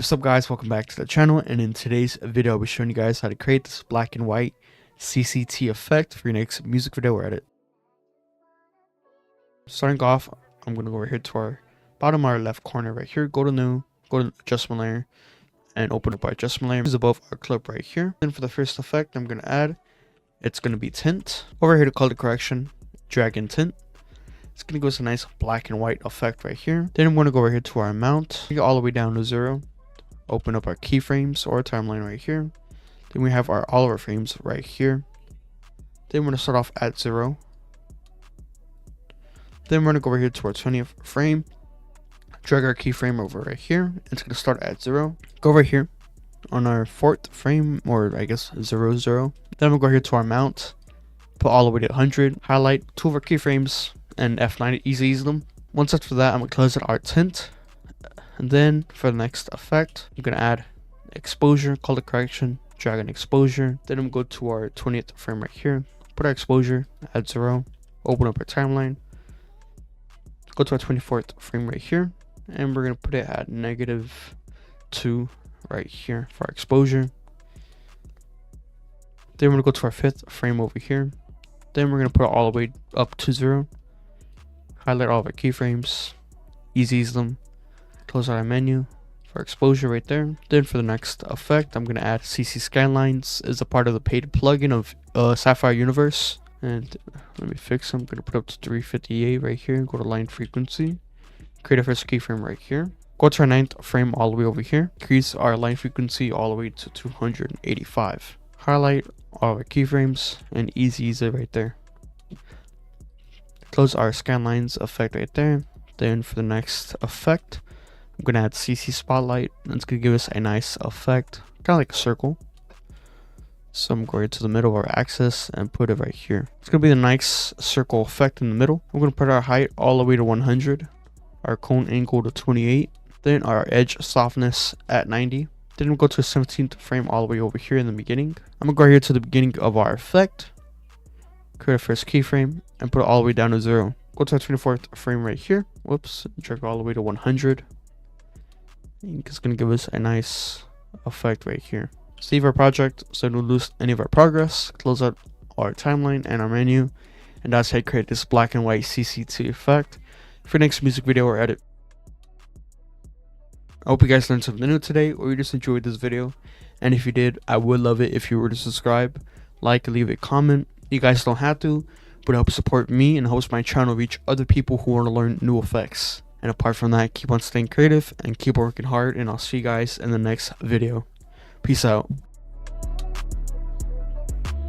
What's up guys, welcome back to the channel, and in today's video I'll be showing you guys how to create this black and white CCT effect for your next music video or edit. Starting off, I'm going to go over here to our bottom our left corner right here, go to new, go to adjustment layer and open up our adjustment layer. This is above our clip right here. Then for the first effect I'm going to add, it's going to be tint. Over here to color correction, drag in tint. It's going to give us a nice black and white effect right here. Then I'm going to go over here to our amount, get all the way down to 0. Open up our keyframes or timeline right here. Then we have all of our frames right here. Then we're going to start off at 0. Then we're going to go over here to our 20th frame. Drag our keyframe over right here. It's going to start at 0. Go over here on our 4th frame, or I guess 0, 0. Then we'll go here to our mount. Put all the way to 100. Highlight 2 of our keyframes and F9 to easy them. Once after that, I'm going to close out our tint. And then for the next effect, I'm going to add exposure, color correction, drag an exposure. Then I'm going to go to our 20th frame right here, put our exposure, add 0, open up our timeline, go to our 24th frame right here, and we're going to put it at -2 right here for our exposure. Then we're going to go to our 5th frame over here. Then we're going to put it all the way up to 0, highlight all of our keyframes, easy them. Close out our menu for exposure right there. Then for the next effect, I'm going to add CC Skylines as a part of the paid plugin of Sapphire Universe. And let me fix them. I'm going to put up to 358 right here. Go to line frequency. Create a first keyframe right here. Go to our 9th frame all the way over here. Increase our line frequency all the way to 285. Highlight all our keyframes and easy it right there. Close our Skylines effect right there. Then for the next effect, I'm going to add CC Spotlight. It's going to give us a nice effect, kind of like a circle. So I'm going to the middle of our axis and put it right here. It's going to be the nice circle effect in the middle. I'm going to put our height all the way to 100, our cone angle to 28, then our edge softness at 90. Then we'll go to the 17th frame all the way over here in the beginning. I'm going to go here to the beginning of our effect, create a first keyframe, and put it all the way down to 0. Go to our 24th frame right here. Whoops, drag all the way to 100. It's going to give us a nice effect right here. Save our project so we don't lose any of our progress. Close out our timeline and our menu. And that's how you create this black and white CCT effect for your next music video or edit. I hope you guys learned something new today, or you just enjoyed this video. And if you did, I would love it if you were to subscribe, like, and leave a comment. You guys don't have to, but it helps support me and helps my channel reach other people who want to learn new effects. And apart from that, keep on staying creative and keep working hard, and I'll see you guys in the next video. Peace out.